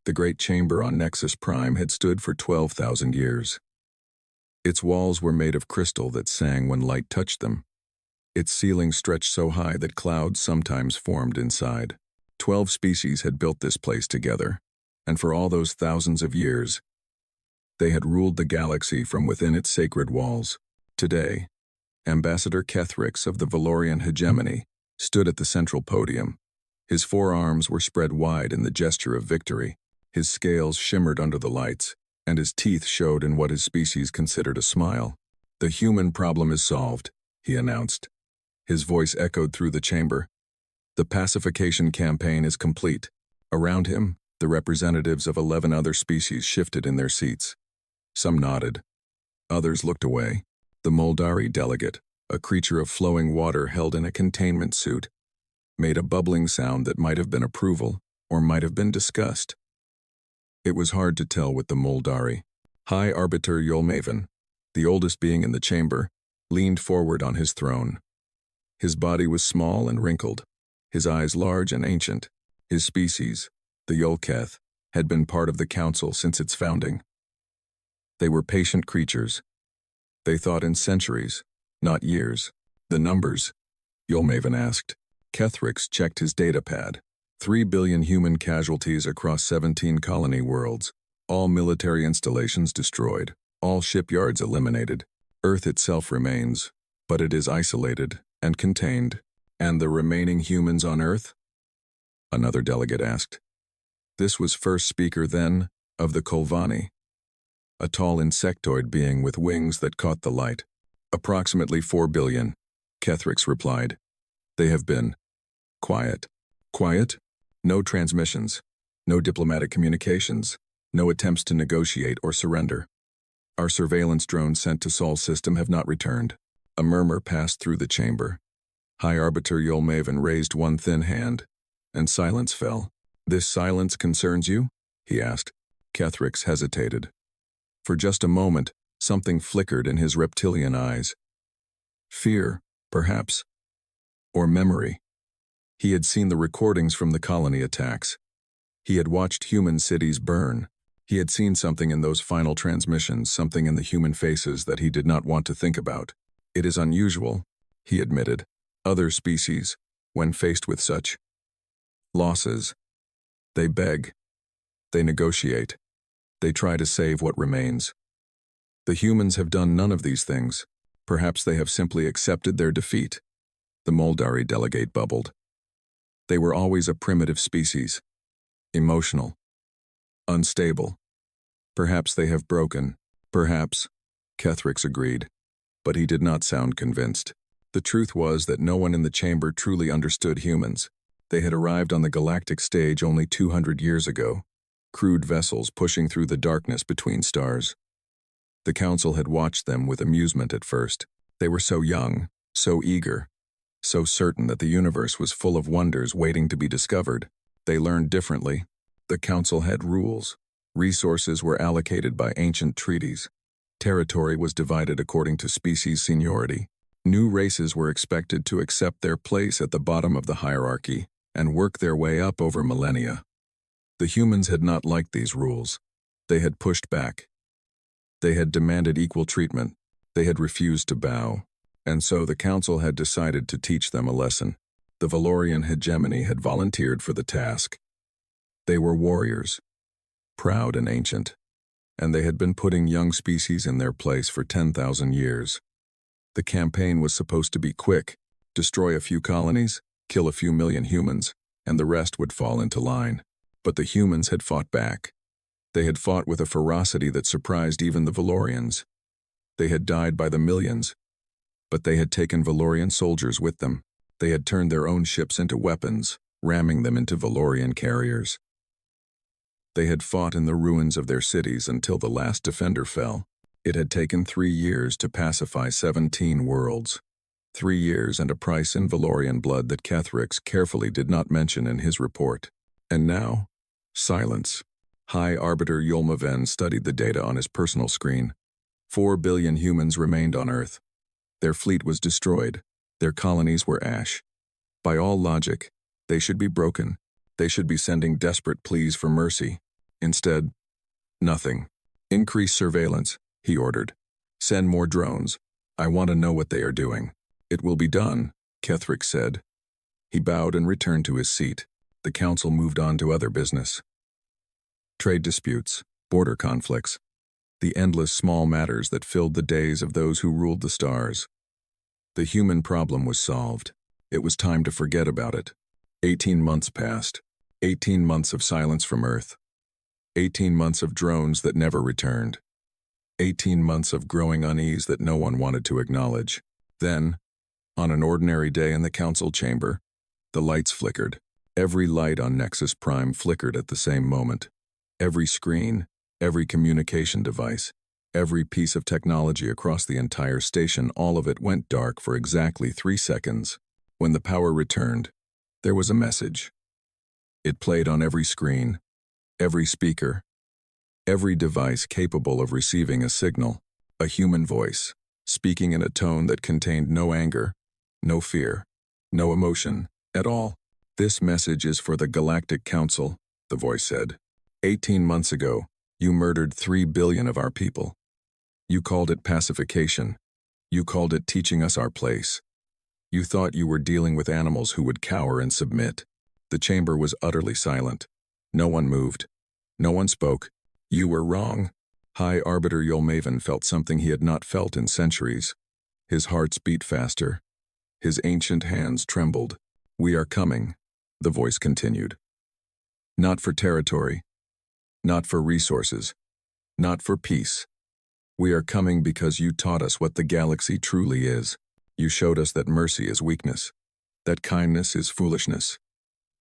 The great chamber on Nexus Prime had stood for 12,000 years. Its walls were made of crystal that sang when light touched them. Its ceiling stretched so high that clouds sometimes formed inside. 12 species had built this place together, and for all those thousands of years, they had ruled the galaxy from within its sacred walls. Today, Ambassador Kethrix of the Valorian hegemony stood at the central podium. His forearms were spread wide in the gesture of victory. His scales shimmered under the lights, and his teeth showed in what his species considered a smile. "The human problem is solved," he announced. His voice echoed through the chamber. "The pacification campaign is complete." Around him, the representatives of 11 other species shifted in their seats. Some nodded. Others looked away. The Moldari delegate, a creature of flowing water held in a containment suit, made a bubbling sound that might have been approval or might have been disgust. It was hard to tell with the Moldari. High Arbiter Yolmaven, the oldest being in the chamber, leaned forward on his throne. His body was small and wrinkled, his eyes large and ancient. His species, the Yolketh, had been part of the council since its founding. They were patient creatures. They thought in centuries, not years. "The numbers?" Yolmaven asked. Kethrix checked his datapad. 3 billion human casualties across 17 colony worlds, all military installations destroyed, all shipyards eliminated. Earth itself remains, but it is isolated and contained. "And the remaining humans on Earth?" another delegate asked. This was first speaker then of the Kolvani, a tall insectoid being with wings that caught the light. "Approximately 4 billion, Kethrix replied. "They have been quiet." "Quiet? No transmissions, no diplomatic communications, no attempts to negotiate or surrender. Our surveillance drones sent to Sol's system have not returned." A murmur passed through the chamber. High Arbiter Yolmaven raised one thin hand, and silence fell. "This silence concerns you?" he asked. Kethrix hesitated. For just a moment, something flickered in his reptilian eyes. Fear, perhaps. Or memory. He had seen the recordings from the colony attacks. He had watched human cities burn. He had seen something in those final transmissions, something in the human faces that he did not want to think about. "It is unusual," he admitted. "Other species, when faced with such losses, they beg. They negotiate. They try to save what remains. The humans have done none of these things. Perhaps they have simply accepted their defeat." The Moldari delegate bubbled. "They were always a primitive species. Emotional. Unstable. Perhaps they have broken." "Perhaps," Kethrix agreed, but he did not sound convinced. The truth was that no one in the chamber truly understood humans. They had arrived on the galactic stage only 200 years ago, crude vessels pushing through the darkness between stars. The council had watched them with amusement at first. They were so young, so eager, so certain that the universe was full of wonders waiting to be discovered. They learned differently. The council had rules. Resources were allocated by ancient treaties. Territory was divided according to species seniority. New races were expected to accept their place at the bottom of the hierarchy and work their way up over millennia. The humans had not liked these rules. They had pushed back. They had demanded equal treatment. They had refused to bow. And so the council had decided to teach them a lesson. The Valorian hegemony had volunteered for the task. They were warriors, proud and ancient, and they had been putting young species in their place for 10,000 years. The campaign was supposed to be quick, destroy a few colonies, kill a few million humans, and the rest would fall into line. But the humans had fought back. They had fought with a ferocity that surprised even the Valorians. They had died by the millions, but they had taken Valorian soldiers with them. They had turned their own ships into weapons, ramming them into Valorian carriers. They had fought in the ruins of their cities until the last defender fell. It had taken 3 years to pacify 17 worlds. 3 years and a price in Valorian blood that Kethrix carefully did not mention in his report. And now, silence. High Arbiter Yolmaven studied the data on his personal screen. 4 billion humans remained on Earth. Their fleet was destroyed. Their colonies were ash. By all logic, they should be broken. They should be sending desperate pleas for mercy. Instead, nothing. Increase surveillance, he ordered. Send more drones. I want to know what they are doing. It will be done, Ketherick said. He bowed and returned to his seat. The council moved on to other business. Trade disputes, border conflicts, the endless small matters that filled the days of those who ruled the stars. The human problem was solved. It was time to forget about it. 18 months passed. 18 months of silence from Earth. 18 months of drones that never returned. 18 months of growing unease that no one wanted to acknowledge. Then, on an ordinary day in the council chamber, the lights flickered. Every light on Nexus Prime flickered at the same moment. Every screen, every communication device, every piece of technology across the entire station, all of it went dark for exactly 3 seconds. When the power returned, there was a message. It played on every screen, every speaker, every device capable of receiving a signal, a human voice, speaking in a tone that contained no anger, no fear, no emotion at all. This message is for the Galactic Council, the voice said. 18 months ago, you murdered 3 billion of our people. You called it pacification. You called it teaching us our place. You thought you were dealing with animals who would cower and submit. The chamber was utterly silent. No one moved. No one spoke. You were wrong. High Arbiter Yulmaven felt something he had not felt in centuries. His hearts beat faster. His ancient hands trembled. We are coming, the voice continued. Not for territory. Not for resources. Not for peace. We are coming because you taught us what the galaxy truly is. You showed us that mercy is weakness, that kindness is foolishness,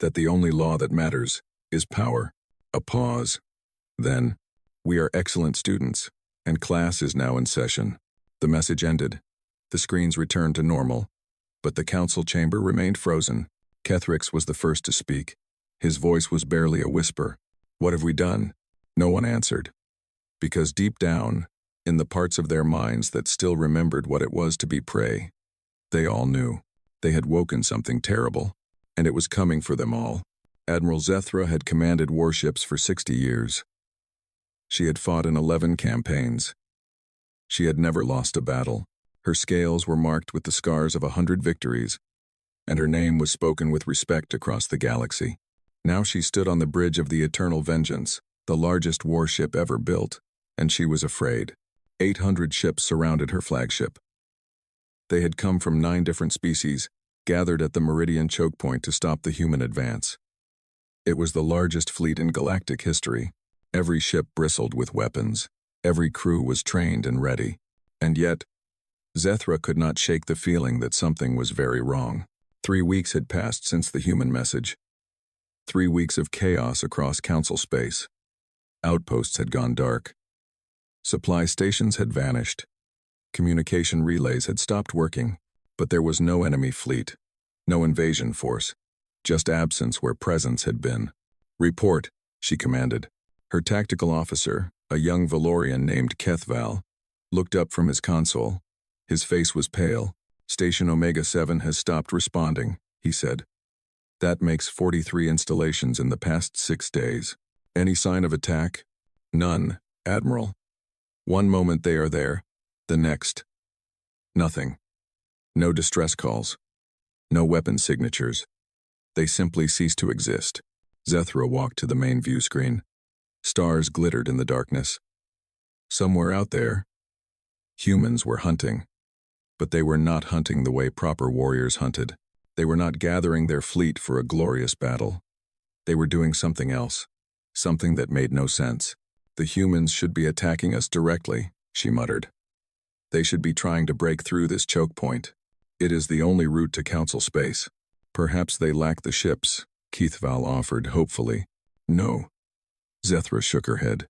that the only law that matters is power. A pause. Then, we are excellent students, and class is now in session. The message ended. The screens returned to normal, but the council chamber remained frozen. Ketherick's was the first to speak. His voice was barely a whisper. What have we done? No one answered. Because deep down, in the parts of their minds that still remembered what it was to be prey, they all knew. They had woken something terrible, and it was coming for them all. Admiral Zethra had commanded warships for 60 years. She had fought in 11 campaigns. She had never lost a battle. Her scales were marked with the scars of 100 victories, and her name was spoken with respect across the galaxy. Now she stood on the bridge of the Eternal Vengeance, the largest warship ever built, and she was afraid. 800 ships surrounded her flagship. They had come from 9 different species, gathered at the Meridian choke point to stop the human advance. It was the largest fleet in galactic history. Every ship bristled with weapons. Every crew was trained and ready. And yet, Zethra could not shake the feeling that something was very wrong. 3 weeks had passed since the human message. 3 weeks of chaos across council space. Outposts had gone dark. Supply stations had vanished. Communication relays had stopped working, but there was no enemy fleet, no invasion force, just absence where presence had been. Report, she commanded. Her tactical officer, a young Valorian named Kethval, looked up from his console. His face was pale. Station Omega-7 has stopped responding, he said. That makes 43 installations in the past 6 days. Any sign of attack? None, Admiral. One moment they are there, the next. Nothing. No distress calls. No weapon signatures. They simply cease to exist. Zethra walked to the main view screen. Stars glittered in the darkness. Somewhere out there, humans were hunting. But they were not hunting the way proper warriors hunted. They were not gathering their fleet for a glorious battle. They were doing something else, something that made no sense. The humans should be attacking us directly, she muttered. They should be trying to break through this choke point. It is the only route to council space. Perhaps they lack the ships, Kethval offered hopefully. No. Zethra shook her head.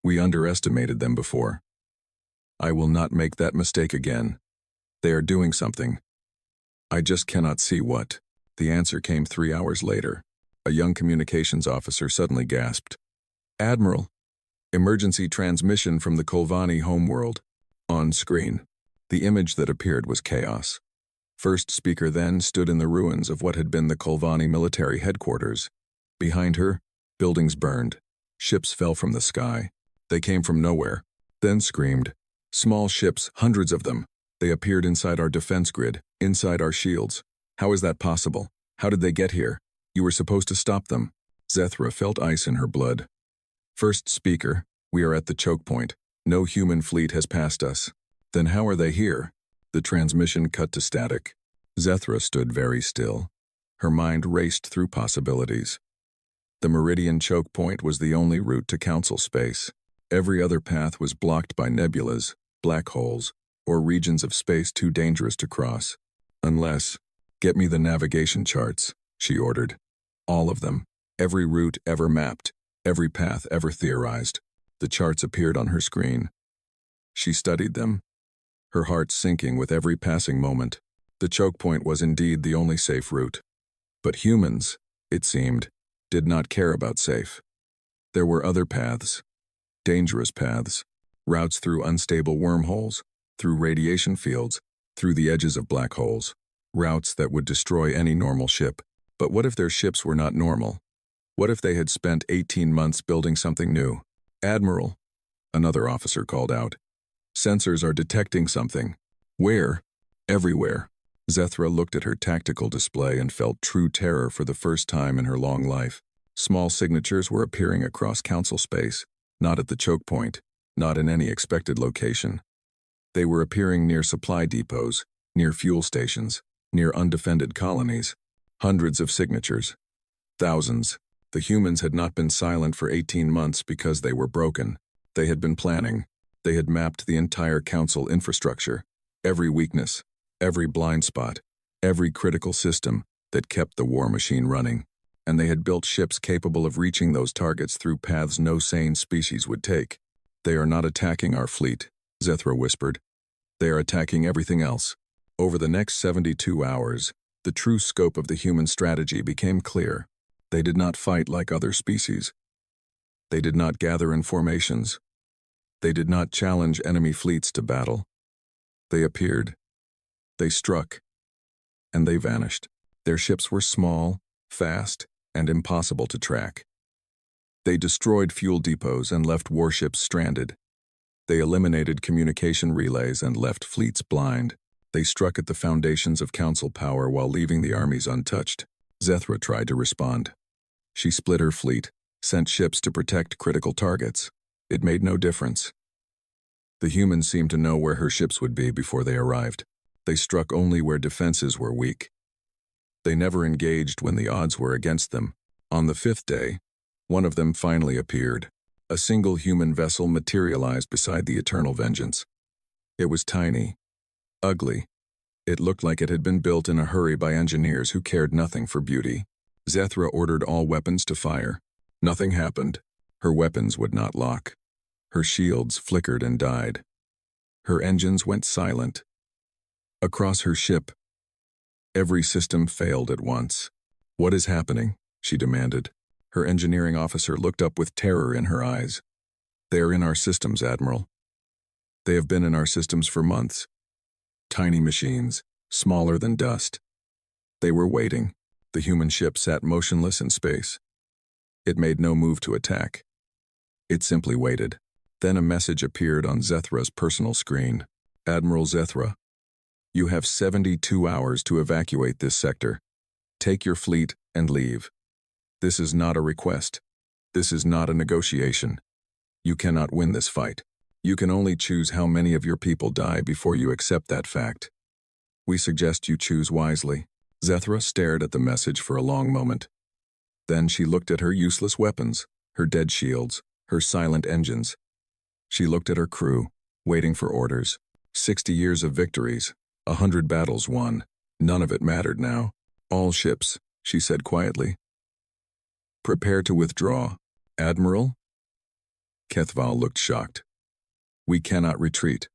We underestimated them before. I will not make that mistake again. They are doing something. I just cannot see what. The answer came 3 hours later. A young communications officer suddenly gasped. Admiral, emergency transmission from the Kolvani homeworld. On screen. The image that appeared was chaos. First speaker then stood in the ruins of what had been the Kolvani military headquarters. Behind her, buildings burned. Ships fell from the sky. They came from nowhere, then screamed. Small ships, hundreds of them. They appeared inside our defense grid, inside our shields. How is that possible? How did they get here? You were supposed to stop them. Zethra felt ice in her blood. First speaker, we are at the choke point. No human fleet has passed us. Then how are they here? The transmission cut to static. Zethra stood very still. Her mind raced through possibilities. The Meridian choke point was the only route to Council space. Every other path was blocked by nebulas, black holes, or regions of space too dangerous to cross. Unless, get me the navigation charts, she ordered. All of them. Every route ever mapped, every path ever theorized. The charts appeared on her screen. She studied them, her heart sinking with every passing moment. The choke point was indeed the only safe route. But humans, it seemed, did not care about safe. There were other paths, dangerous paths, routes through unstable wormholes, through radiation fields, through the edges of black holes, routes that would destroy any normal ship. But what if their ships were not normal? What if they had spent 18 months building something new? Admiral, another officer called out. Sensors are detecting something. Where? Everywhere. Zethra looked at her tactical display and felt true terror for the first time in her long life. Small signatures were appearing across Council space, not at the choke point, not in any expected location. They were appearing near supply depots, near fuel stations, near undefended colonies. Hundreds of signatures. Thousands. The humans had not been silent for 18 months because they were broken. They had been planning. They had mapped the entire Council infrastructure, every weakness, every blind spot, every critical system that kept the war machine running. And they had built ships capable of reaching those targets through paths no sane species would take. They are not attacking our fleet, Zethra whispered. They are attacking everything else. Over the next 72 hours, the true scope of the human strategy became clear. They did not fight like other species. They did not gather in formations. They did not challenge enemy fleets to battle. They appeared. They struck. And they vanished. Their ships were small, fast, and impossible to track. They destroyed fuel depots and left warships stranded. They eliminated communication relays and left fleets blind. They struck at the foundations of Council power while leaving the armies untouched. Zethra tried to respond. She split her fleet, sent ships to protect critical targets. It made no difference. The humans seemed to know where her ships would be before they arrived. They struck only where defenses were weak. They never engaged when the odds were against them. On the 5th day, one of them finally appeared. A single human vessel materialized beside the Eternal Vengeance. It was tiny, ugly. It looked like it had been built in a hurry by engineers who cared nothing for beauty. Zethra ordered all weapons to fire. Nothing happened. Her weapons would not lock. Her shields flickered and died. Her engines went silent. Across her ship, every system failed at once. What is happening? She demanded. Her engineering officer looked up with terror in her eyes. They are in our systems, Admiral. They have been in our systems for months. Tiny machines, smaller than dust. They were waiting. The human ship sat motionless in space. It made no move to attack. It simply waited. Then a message appeared on Zethra's personal screen. Admiral Zethra, you have 72 hours to evacuate this sector. Take your fleet and leave. This is not a request. This is not a negotiation. You cannot win this fight. You can only choose how many of your people die before you accept that fact. We suggest you choose wisely. Zethra stared at the message for a long moment. Then she looked at her useless weapons, her dead shields, her silent engines. She looked at her crew, waiting for orders. 60 years of victories, 100 battles won. None of it mattered now. All ships, she said quietly. Prepare to withdraw. Admiral? Kethval looked shocked. We cannot retreat.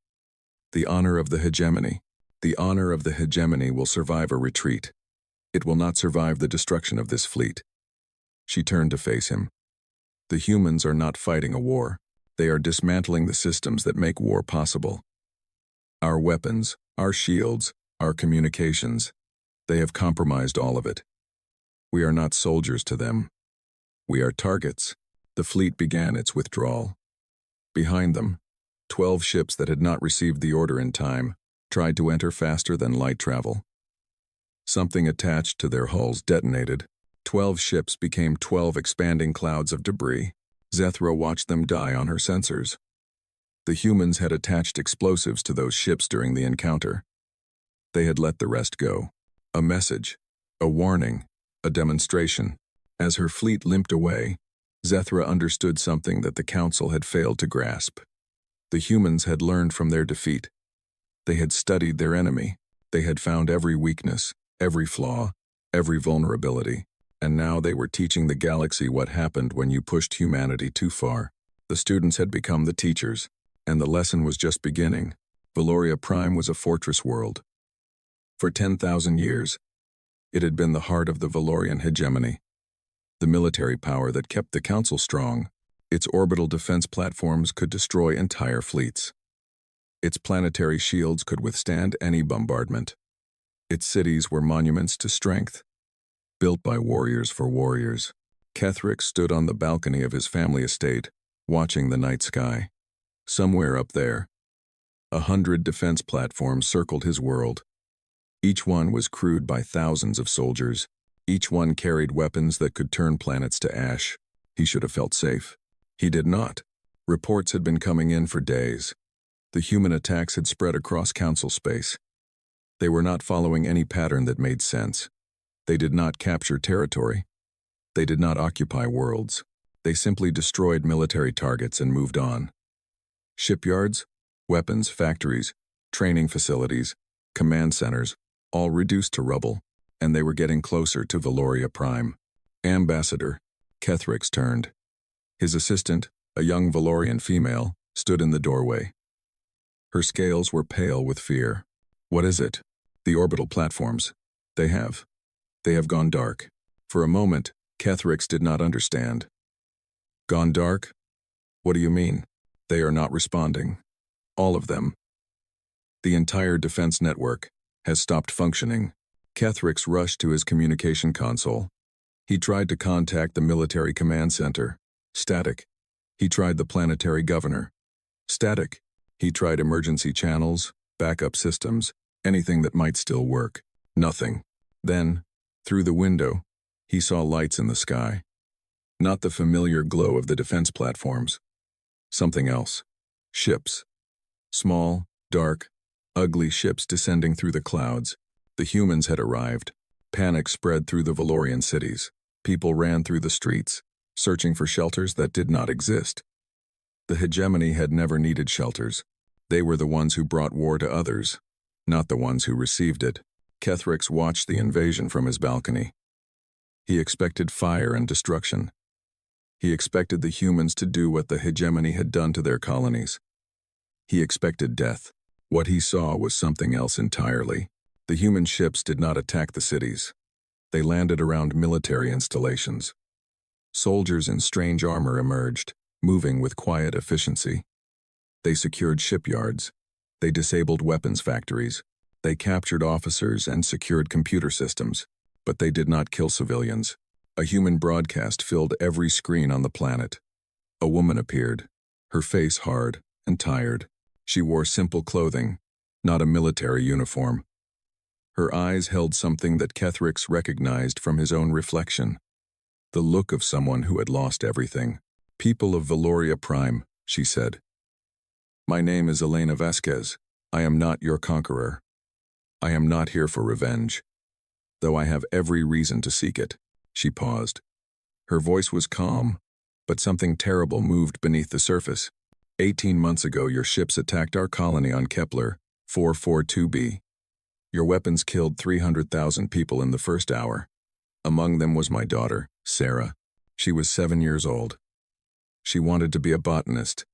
The honor of the hegemony. The honor of the hegemony will survive a retreat. It will not survive the destruction of this fleet. She turned to face him. The humans are not fighting a war. They are dismantling the systems that make war possible. Our weapons, our shields, our communications, they have compromised all of it. We are not soldiers to them. We are targets. The fleet began its withdrawal. Behind them, 12 ships that had not received the order in time tried to enter faster than light travel. Something attached to their hulls detonated. 12 ships became 12 expanding clouds of debris. Zethra watched them die on her sensors. The humans had attached explosives to those ships during the encounter. They had let the rest go. A message, a warning, a demonstration. As her fleet limped away, Zethra understood something that the Council had failed to grasp. The humans had learned from their defeat. They had studied their enemy. They had found every weakness, every flaw, every vulnerability. And now they were teaching the galaxy what happened when you pushed humanity too far. The students had become the teachers, and the lesson was just beginning. Valoria Prime was a fortress world. For 10,000 years, it had been the heart of the Valorian hegemony, the military power that kept the Council strong. Its orbital defense platforms could destroy entire fleets. Its planetary shields could withstand any bombardment. Its cities were monuments to strength, built by warriors for warriors. Ketherick stood on the balcony of his family estate, watching the night sky. Somewhere up there, 100 defense platforms circled his world. Each one was crewed by thousands of soldiers. Each one carried weapons that could turn planets to ash. He should have felt safe. He did not. Reports had been coming in for days. The human attacks had spread across Council space. They were not following any pattern that made sense. They did not capture territory. They did not occupy worlds. They simply destroyed military targets and moved on. Shipyards, weapons factories, training facilities, command centers, all reduced to rubble, and they were getting closer to Valoria Prime. Ambassador, Ketherick's turned. His assistant, a young Valorian female, stood in the doorway. Her scales were pale with fear. What is it? The orbital platforms. They have gone dark. For a moment, Ketherick did not understand. Gone dark? What do you mean? They are not responding. All of them. The entire defense network has stopped functioning. Ketherick rushed to his communication console. He tried to contact the military command center. Static. He tried the planetary governor. Static. He tried emergency channels, backup systems, anything that might still work. Nothing. Then, through the window, he saw lights in the sky. Not the familiar glow of the defense platforms. Something else. Ships. Small, dark, ugly ships descending through the clouds. The humans had arrived. Panic spread through the Valorian cities. People ran through the streets, searching for shelters that did not exist. The hegemony had never needed shelters. They were the ones who brought war to others, not the ones who received it. Ketherick watched the invasion from his balcony. He expected fire and destruction. He expected the humans to do what the hegemony had done to their colonies. He expected death. What he saw was something else entirely. The human ships did not attack the cities. They landed around military installations. Soldiers in strange armor emerged, moving with quiet efficiency. They secured shipyards. They disabled weapons factories. They captured officers and secured computer systems, but they did not kill civilians. A human broadcast filled every screen on the planet. A woman appeared, her face hard and tired. She wore simple clothing, not a military uniform. Her eyes held something that Ketherick recognized from his own reflection. The look of someone who had lost everything. "People of Valoria Prime," she said. "My name is Elena Vasquez. I am not your conqueror. I am not here for revenge, though I have every reason to seek it." She paused. Her voice was calm, but something terrible moved beneath the surface. 18 months ago, your ships attacked our colony on Kepler 442b. Your weapons killed 300,000 people in the first hour. Among them was my daughter, Sarah. She was 7 years old. She wanted to be a botanist.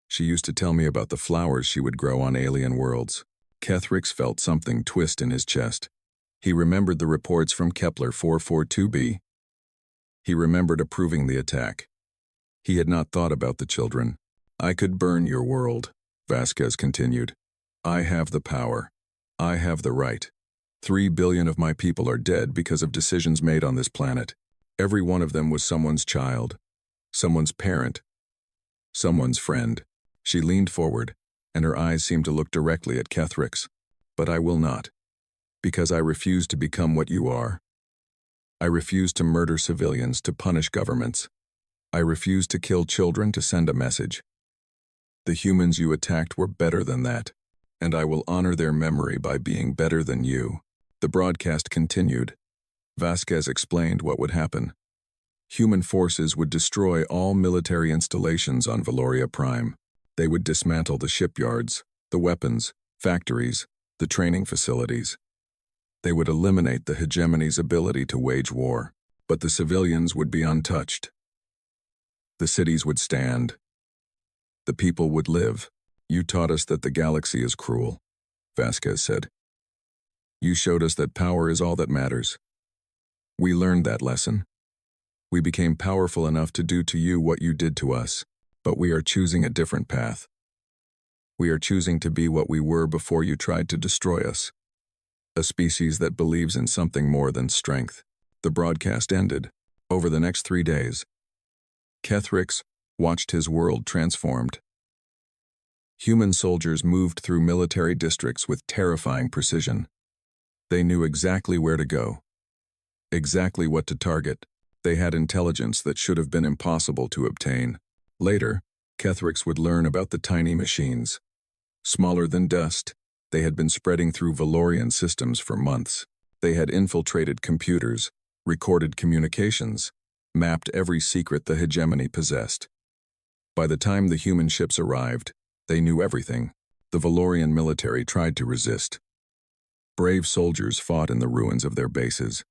She used to tell me about the flowers she would grow on alien worlds. Ketherick felt something twist in his chest. He remembered the reports from Kepler 442b. He remembered approving the attack. He had not thought about the children. "I could burn your world," Vasquez continued. "I have the power. I have the right. 3 billion of my people are dead because of decisions made on this planet. Every one of them was someone's child. someone's parent, someone's friend. She leaned forward, and her eyes seemed to look directly at Kethrix. But I will not. Because I refuse to become what you are. I refuse to murder civilians to punish governments. I refuse to kill children to send a message. The humans you attacked were better than that, and I will honor their memory by being better than you. The broadcast continued. Vasquez explained what would happen. Human forces would destroy all military installations on Valoria Prime. They would dismantle the shipyards, the weapons, factories, the training facilities. They would eliminate the hegemony's ability to wage war, but the civilians would be untouched. The cities would stand. The people would live. You taught us that the galaxy is cruel, Vasquez said. You showed us that power is all that matters. We learned that lesson. We became powerful enough to do to you what you did to us, but we are choosing a different path. We are choosing to be what we were before you tried to destroy us. A species that believes in something more than strength. The broadcast ended. Over the next 3 days, Kethrix watched his world transformed. Human soldiers moved through military districts with terrifying precision. They knew exactly where to go, exactly what to target. They had intelligence that should have been impossible to obtain. Later, Kethrix would learn about the tiny machines. Smaller than dust, they had been spreading through Valorian systems for months. They had infiltrated computers, recorded communications, mapped every secret the hegemony possessed. By the time the human ships arrived, they knew everything. The Valorian military tried to resist. Brave soldiers fought in the ruins of their bases,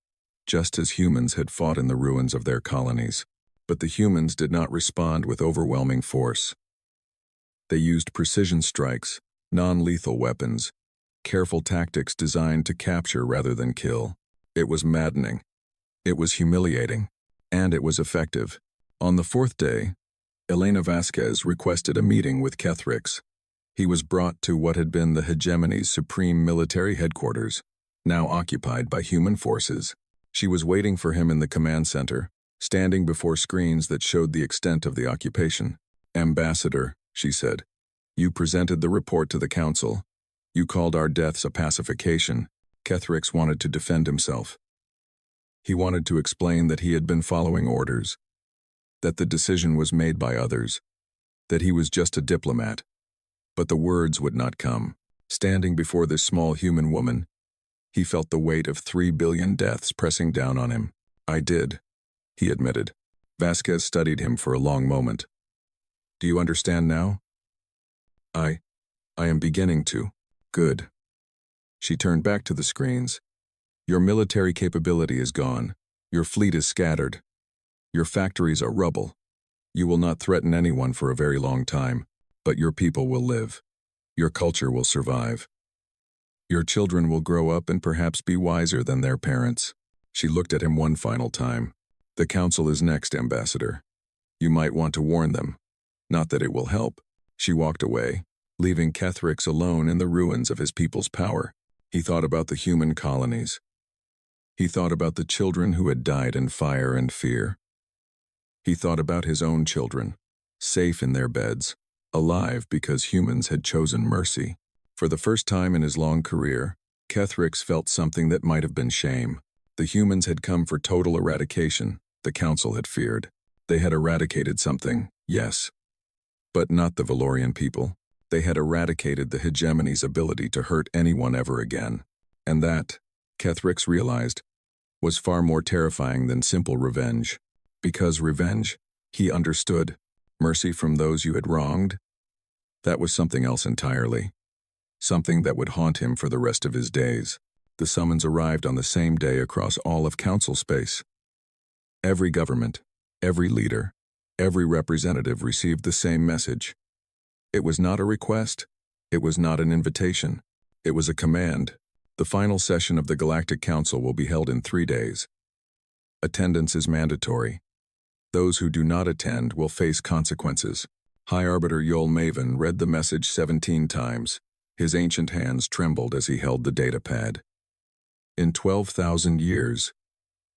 just as humans had fought in the ruins of their colonies. But the humans did not respond with overwhelming force. They used precision strikes, non-lethal weapons, careful tactics designed to capture rather than kill. It was maddening. It was humiliating. And it was effective. On the 4th day, Elena Vasquez requested a meeting with Kethrix. He was brought to what had been the hegemony's supreme military headquarters, now occupied by human forces. She was waiting for him in the command center, standing before screens that showed the extent of the occupation. Ambassador, she said, you presented the report to the council. You called our deaths a pacification. Kethrix wanted to defend himself. He wanted to explain that he had been following orders, that the decision was made by others, that he was just a diplomat. But the words would not come. Standing before this small human woman, he felt the weight of 3 billion deaths pressing down on him. I did, he admitted. Vasquez studied him for a long moment. Do you understand now? I am beginning to. Good. She turned back to the screens. Your military capability is gone. Your fleet is scattered. Your factories are rubble. You will not threaten anyone for a very long time, but your people will live. Your culture will survive. Your children will grow up and perhaps be wiser than their parents. She looked at him one final time. The council is next, Ambassador. You might want to warn them. Not that it will help. She walked away, leaving Kethrix alone in the ruins of his people's power. He thought about the human colonies. He thought about the children who had died in fire and fear. He thought about his own children, safe in their beds, alive because humans had chosen mercy. For the first time in his long career, Kethrix felt something that might have been shame. The humans had come for total eradication, the council had feared. They had eradicated something, yes. But not the Valorian people. They had eradicated the hegemony's ability to hurt anyone ever again. And that, Kethrix realized, was far more terrifying than simple revenge. Because revenge, he understood, mercy from those you had wronged, that was something else entirely. Something that would haunt him for the rest of his days. The summons arrived on the same day across all of council space. Every government, every leader, every representative received the same message. It was not a request. It was not an invitation. It was a command. The final session of the Galactic Council will be held in 3 days. Attendance is mandatory. Those who do not attend will face consequences. High Arbiter Yol Maven read the message 17 times. His ancient hands trembled as he held the data pad. In 12,000 years,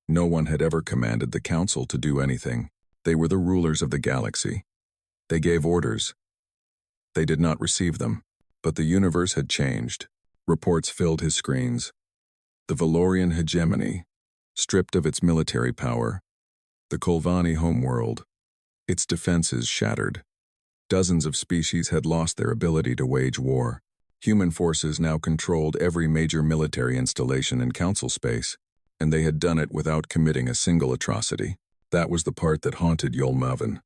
no one had ever commanded the council to do anything. They were the rulers of the galaxy. They gave orders. They did not receive them. But the universe had changed. Reports filled his screens. The Valorian hegemony, stripped of its military power. The Kolvani homeworld, its defenses shattered. Dozens of species had lost their ability to wage war. Human forces now controlled every major military installation in council space, and they had done it without committing a single atrocity. That was the part that haunted Yolmavan.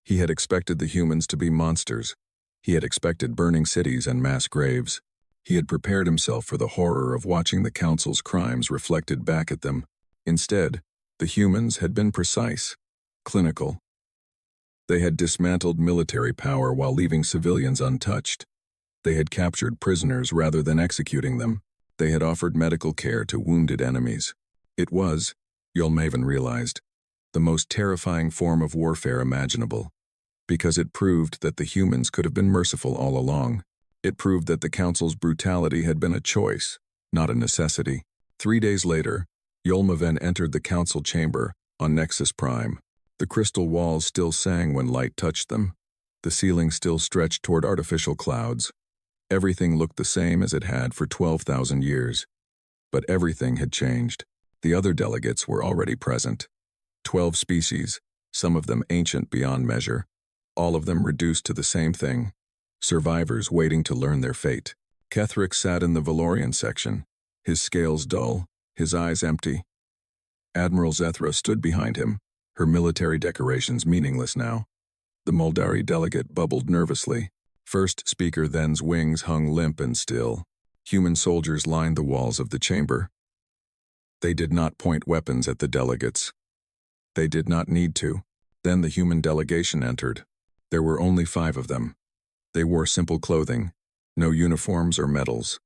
He had expected the humans to be monsters. He had expected burning cities and mass graves. He had prepared himself for the horror of watching the council's crimes reflected back at them. Instead, the humans had been precise, clinical. They had dismantled military power while leaving civilians untouched. They had captured prisoners rather than executing them. They had offered medical care to wounded enemies. It was, Yolmavan realized, the most terrifying form of warfare imaginable, because it proved that the humans could have been merciful all along. It proved that the Council's brutality had been a choice, not a necessity. 3 days later, Yolmavan entered the Council chamber on Nexus Prime. The crystal walls still sang when light touched them. The ceiling still stretched toward artificial clouds. Everything looked the same as it had for 12,000 years. But everything had changed. The other delegates were already present. 12 species, some of them ancient beyond measure, all of them reduced to the same thing, survivors waiting to learn their fate. Ketherick sat in the Valorian section, his scales dull, his eyes empty. Admiral Zethra stood behind him, her military decorations meaningless now. The Muldari delegate bubbled nervously. First speaker then's wings hung limp and still. Human soldiers lined the walls of the chamber. They did not point weapons at the delegates. They did not need to. Then the human delegation entered. There were only 5 of them. They wore simple clothing, no uniforms or medals.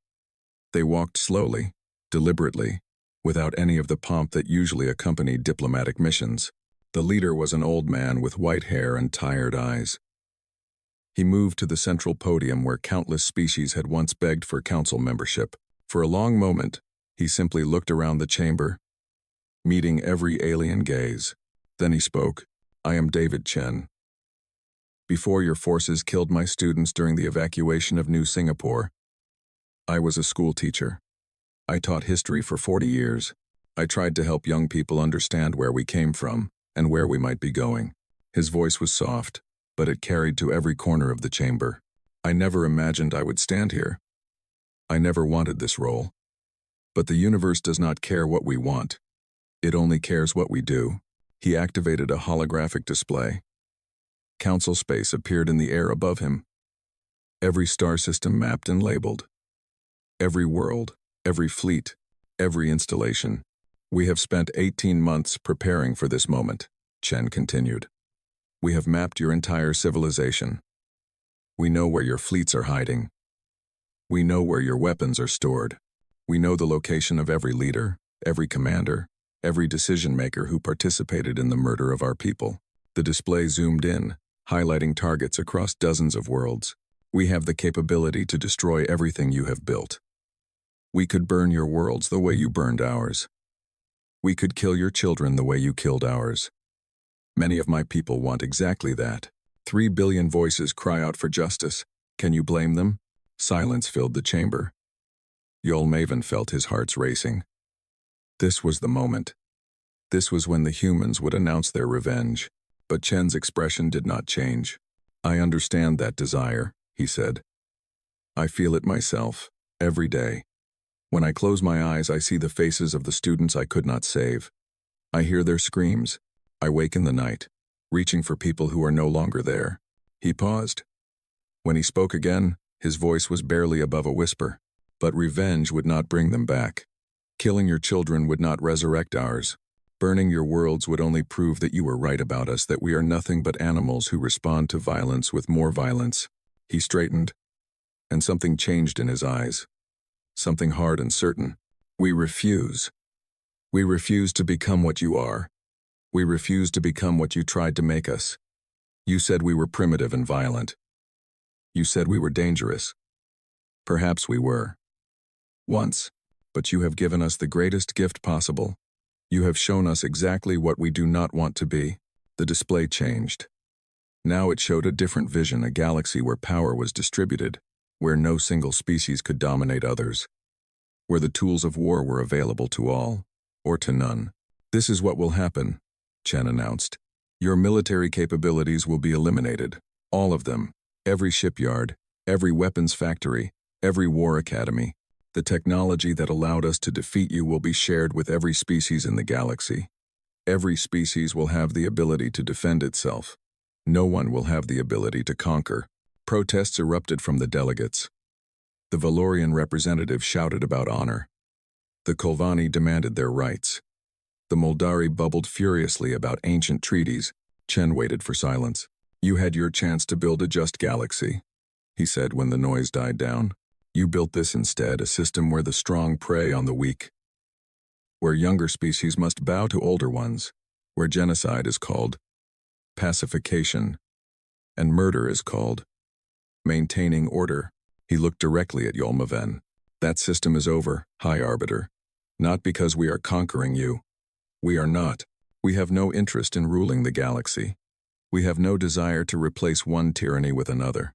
They walked slowly, deliberately, without any of the pomp that usually accompanied diplomatic missions. The leader was an old man with white hair and tired eyes. He moved to the central podium where countless species had once begged for council membership. For a long moment, he simply looked around the chamber, meeting every alien gaze. Then he spoke. "I am David Chen. Before your forces killed my students during the evacuation of New Singapore, I was a school teacher. I taught history for 40 years. I tried to help young people understand where we came from and where we might be going." His voice was soft, but it carried to every corner of the chamber. "I never imagined I would stand here. I never wanted this role. But the universe does not care what we want. It only cares what we do." He activated a holographic display. Council space appeared in the air above him. Every star system mapped and labeled. Every world, every fleet, every installation. "We have spent 18 months preparing for this moment," Chen continued. "We have mapped your entire civilization. We know where your fleets are hiding. We know where your weapons are stored. We know the location of every leader, every commander, every decision-maker who participated in the murder of our people." The display zoomed in, highlighting targets across dozens of worlds. "We have the capability to destroy everything you have built. We could burn your worlds the way you burned ours. We could kill your children the way you killed ours. Many of my people want exactly that. 3 billion voices cry out for justice. Can you blame them?" Silence filled the chamber. Yolmavan felt his hearts racing. This was the moment. This was when the humans would announce their revenge. But Chen's expression did not change. "I understand that desire," he said. "I feel it myself, every day. When I close my eyes, I see the faces of the students I could not save. I hear their screams. I wake in the night, reaching for people who are no longer there." He paused. When he spoke again, his voice was barely above a whisper. "But revenge would not bring them back. Killing your children would not resurrect ours. Burning your worlds would only prove that you were right about us, that we are nothing but animals who respond to violence with more violence." He straightened, and something changed in his eyes. Something hard and certain. "We refuse. We refuse to become what you are. We refuse to become what you tried to make us. You said we were primitive and violent. You said we were dangerous. Perhaps we were. Once. But you have given us the greatest gift possible. You have shown us exactly what we do not want to be. The display changed. Now it showed a different vision, a galaxy where power was distributed, where no single species could dominate others, where the tools of war were available to all, or to none. "This is what will happen," Chen announced. "Your military capabilities will be eliminated. All of them. Every shipyard, every weapons factory, every war academy. The technology that allowed us to defeat you will be shared with every species in the galaxy. Every species will have the ability to defend itself. No one will have the ability to conquer." Protests erupted from the delegates. The Valorian representatives shouted about honor. The Kolvani demanded their rights. The Moldari bubbled furiously about ancient treaties. Chen waited for silence. "You had your chance to build a just galaxy," he said when the noise died down. "You built this instead, a system where the strong prey on the weak, where younger species must bow to older ones, where genocide is called pacification, and murder is called maintaining order." He looked directly at Yolmaven. "That system is over, High Arbiter. Not because we are conquering you. We are not. We have no interest in ruling the galaxy. We have no desire to replace one tyranny with another.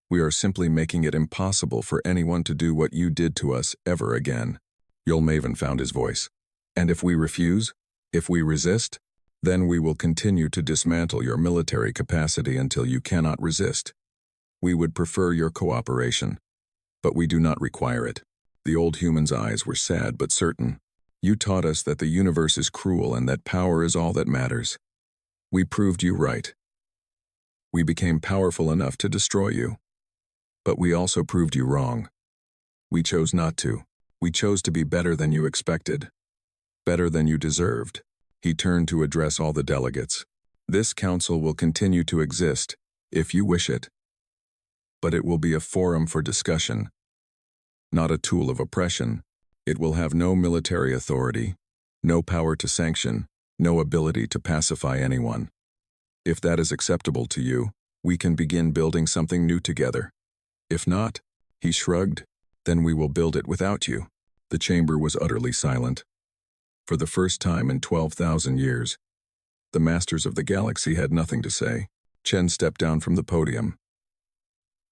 We are simply making it impossible for anyone to do what you did to us ever again." Yolmaven found his voice. "And if we refuse, if we resist, then we will continue to dismantle your military capacity until you cannot resist. We would prefer your cooperation, but we do not require it." The old human's eyes were sad but certain. "You taught us that the universe is cruel and that power is all that matters. We proved you right. We became powerful enough to destroy you. But we also proved you wrong. We chose not to. We chose to be better than you expected, better than you deserved." He turned to address all the delegates. "This council will continue to exist, if you wish it. But it will be a forum for discussion, not a tool of oppression. It will have no military authority, no power to sanction, no ability to pacify anyone. If that is acceptable to you, we can begin building something new together. If not," he shrugged, "then we will build it without you." The chamber was utterly silent. For the first time in 12,000 years, the masters of the galaxy had nothing to say. Chen stepped down from the podium.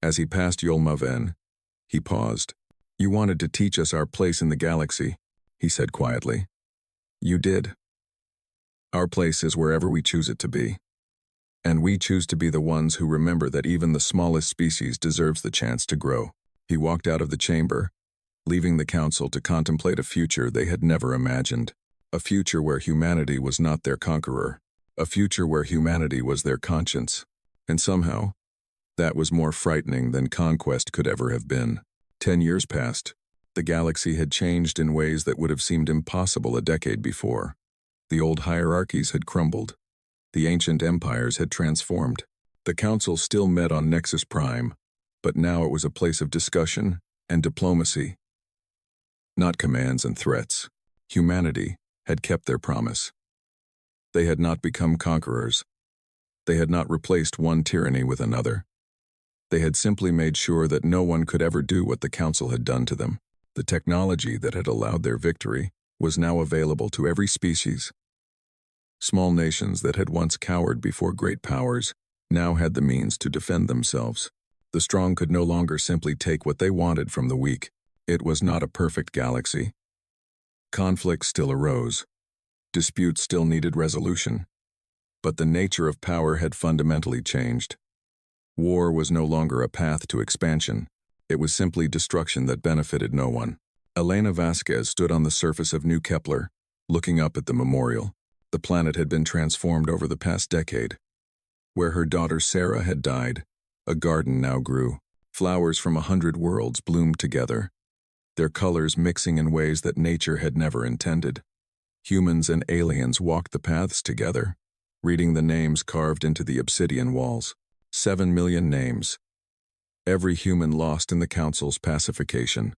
As he passed Yolmaven, he paused. "You wanted to teach us our place in the galaxy," he said quietly. "You did. Our place is wherever we choose it to be. And we choose to be the ones who remember that even the smallest species deserves the chance to grow." He walked out of the chamber, leaving the council to contemplate a future they had never imagined. A future where humanity was not their conqueror. A future where humanity was their conscience. And somehow, that was more frightening than conquest could ever have been. 10 years passed. The galaxy had changed in ways that would have seemed impossible a decade before. The old hierarchies had crumbled. The ancient empires had transformed. The council still met on Nexus Prime, but now it was a place of discussion and diplomacy, not commands and threats. Humanity had kept their promise. They had not become conquerors. They had not replaced one tyranny with another. They had simply made sure that no one could ever do what the council had done to them. The technology that had allowed their victory was now available to every species. Small nations that had once cowered before great powers now had the means to defend themselves. The strong could no longer simply take what they wanted from the weak. It was not a perfect galaxy. Conflict still arose. Disputes still needed resolution. But the nature of power had fundamentally changed. War was no longer a path to expansion. It was simply destruction that benefited no one. Elena Vasquez stood on the surface of New Kepler, looking up at the memorial. The planet had been transformed over the past decade. Where her daughter Sarah had died, a garden now grew. Flowers from 100 worlds bloomed together, their colors mixing in ways that nature had never intended. Humans and aliens walked the paths together, reading the names carved into the obsidian walls. 7 million names. Every human lost in the council's pacification.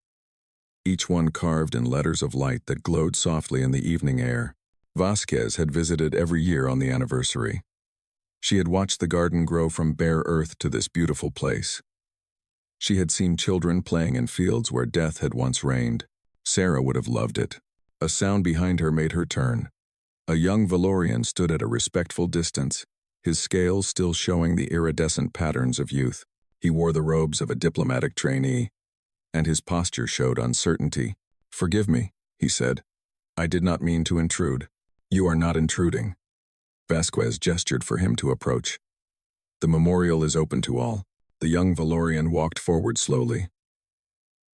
Each one carved in letters of light that glowed softly in the evening air. Vasquez had visited every year on the anniversary. She had watched the garden grow from bare earth to this beautiful place. She had seen children playing in fields where death had once reigned. Sarah would have loved it. A sound behind her made her turn. A young Valorian stood at a respectful distance, his scales still showing the iridescent patterns of youth. He wore the robes of a diplomatic trainee, and his posture showed uncertainty. "Forgive me," he said. "I did not mean to intrude." "You are not intruding." Vasquez gestured for him to approach. "The memorial is open to all." The young Valorian walked forward slowly.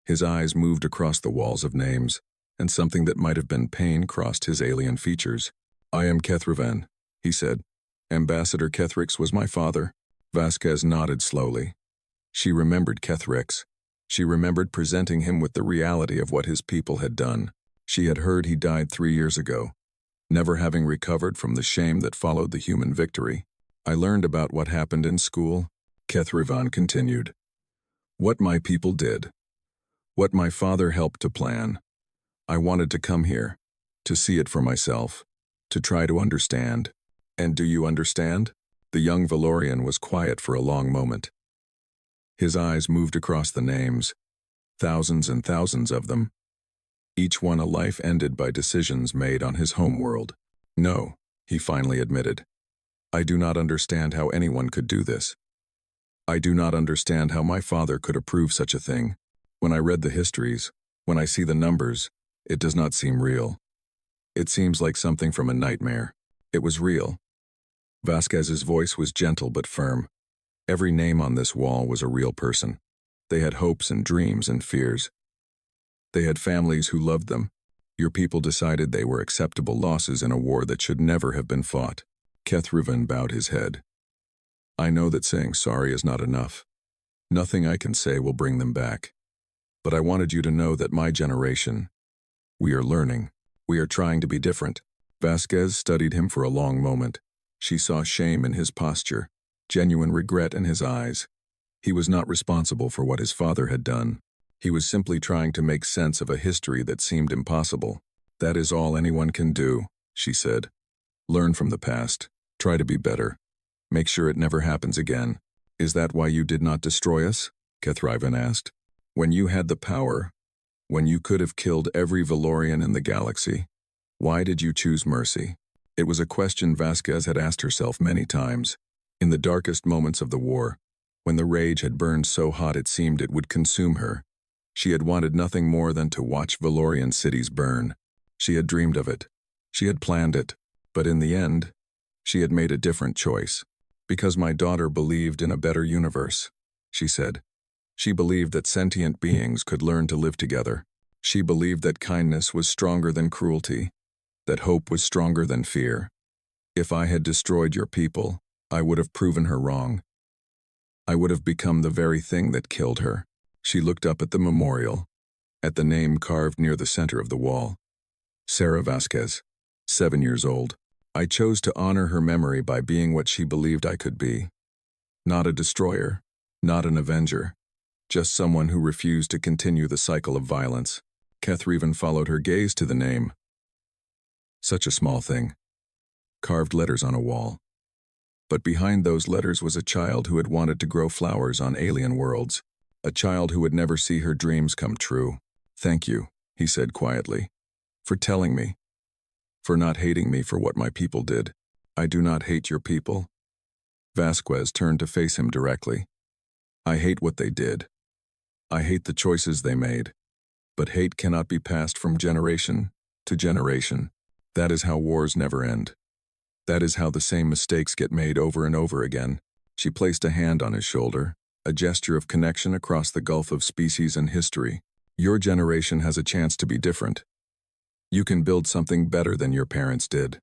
His eyes moved across the walls of names, and something that might have been pain crossed his alien features. "I am Kethravan," he said. "Ambassador Kethrix was my father." Vasquez nodded slowly. She remembered Kethrix. She remembered presenting him with the reality of what his people had done. She had heard he died 3 years ago, never having recovered from the shame that followed the human victory. "I learned about what happened in school," Kethravan continued. "What my people did. What my father helped to plan. I wanted to come here, to see it for myself, to try to understand." "And do you understand?" The young Valorian was quiet for a long moment. His eyes moved across the names, thousands and thousands of them, each one a life ended by decisions made on his homeworld. "No," he finally admitted. "I do not understand how anyone could do this. I do not understand how my father could approve such a thing. When I read the histories, when I see the numbers, it does not seem real. It seems like something from a nightmare." "It was real." Vasquez's voice was gentle but firm. Every name on this wall was a real person. They had hopes and dreams and fears. They had families who loved them. Your people decided they were acceptable losses in a war that should never have been fought. Kethravan bowed his head. "I know that saying sorry is not enough. Nothing I can say will bring them back. But I wanted you to know that my generation, we are learning. We are trying to be different." Vasquez studied him for a long moment. She saw shame in his posture, genuine regret in his eyes. He was not responsible for what his father had done. He was simply trying to make sense of a history that seemed impossible. "That is all anyone can do," she said. "Learn from the past. Try to be better. Make sure it never happens again." "Is that why you did not destroy us?" Kethravan asked. "When you had the power, when you could have killed every Valorian in the galaxy, why did you choose mercy?" It was a question Vasquez had asked herself many times. In the darkest moments of the war, when the rage had burned so hot it seemed it would consume her, she had wanted nothing more than to watch Valorian cities burn. She had dreamed of it. She had planned it. But in the end, she had made a different choice. "Because my daughter believed in a better universe," she said. "She believed that sentient beings could learn to live together. She believed that kindness was stronger than cruelty, that hope was stronger than fear. If I had destroyed your people, I would have proven her wrong. I would have become the very thing that killed her." She looked up at the memorial, at the name carved near the center of the wall. Sarah Vasquez, 7 years old. "I chose to honor her memory by being what she believed I could be. Not a destroyer, not an avenger, just someone who refused to continue the cycle of violence." Kethravan followed her gaze to the name. Such a small thing. Carved letters on a wall. But behind those letters was a child who had wanted to grow flowers on alien worlds. A child who would never see her dreams come true. "Thank you," he said quietly, "for telling me. For not hating me for what my people did. I do not hate your people." Vasquez turned to face him directly. "I hate what they did. I hate the choices they made. But hate cannot be passed from generation to generation. That is how wars never end. That is how the same mistakes get made over and over again." She placed a hand on his shoulder, a gesture of connection across the gulf of species and history. "Your generation has a chance to be different. You can build something better than your parents did.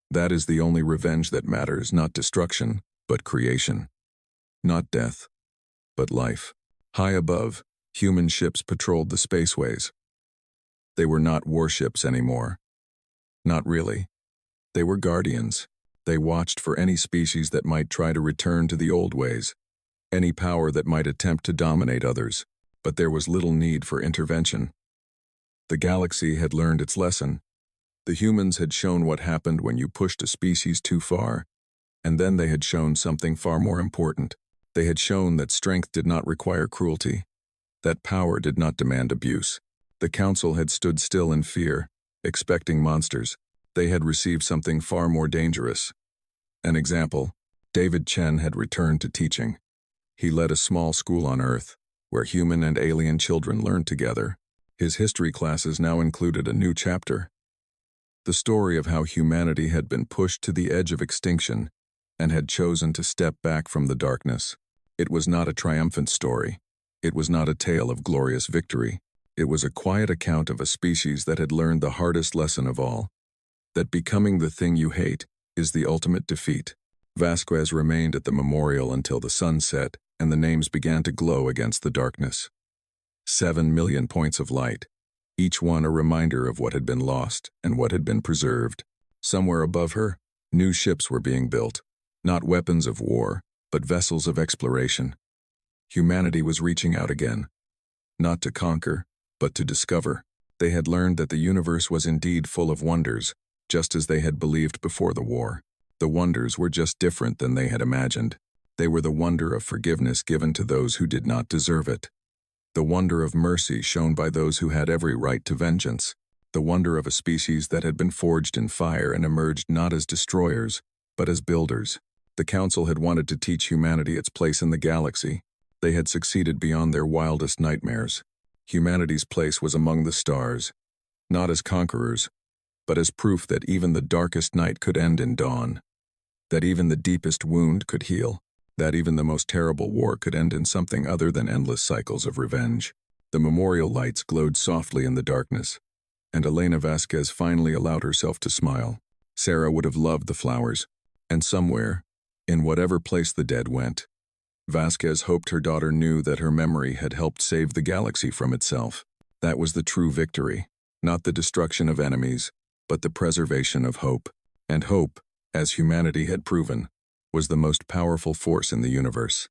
That is the only revenge that matters, not destruction, but creation. Not death, but life." High above, human ships patrolled the spaceways. They were not warships anymore. Not really. They were guardians. They watched for any species that might try to return to the old ways, any power that might attempt to dominate others, but there was little need for intervention. The galaxy had learned its lesson. The humans had shown what happened when you pushed a species too far, and then they had shown something far more important. They had shown that strength did not require cruelty, that power did not demand abuse. The council had stood still in fear, expecting monsters. They had received something far more dangerous. An example, David Chen had returned to teaching. He led a small school on Earth, where human and alien children learned together. His history classes now included a new chapter. The story of how humanity had been pushed to the edge of extinction and had chosen to step back from the darkness. It was not a triumphant story. It was not a tale of glorious victory. It was a quiet account of a species that had learned the hardest lesson of all, that becoming the thing you hate is the ultimate defeat. Vasquez remained at the memorial until the sun set and the names began to glow against the darkness. 7 million points of light, each one a reminder of what had been lost and what had been preserved. Somewhere above her, new ships were being built, not weapons of war, but vessels of exploration. Humanity was reaching out again, not to conquer, but to discover. They had learned that the universe was indeed full of wonders, just as they had believed before the war. The wonders were just different than they had imagined. They were the wonder of forgiveness given to those who did not deserve it. The wonder of mercy shown by those who had every right to vengeance. The wonder of a species that had been forged in fire and emerged not as destroyers, but as builders. The Council had wanted to teach humanity its place in the galaxy. They had succeeded beyond their wildest nightmares. Humanity's place was among the stars, not as conquerors, but as proof that even the darkest night could end in dawn, that even the deepest wound could heal, that even the most terrible war could end in something other than endless cycles of revenge. The memorial lights glowed softly in the darkness, and Elena Vasquez finally allowed herself to smile. Sarah would have loved the flowers, and somewhere, in whatever place the dead went, Vasquez hoped her daughter knew that her memory had helped save the galaxy from itself. That was the true victory, not the destruction of enemies, but the preservation of hope. And hope, as humanity had proven, was the most powerful force in the universe.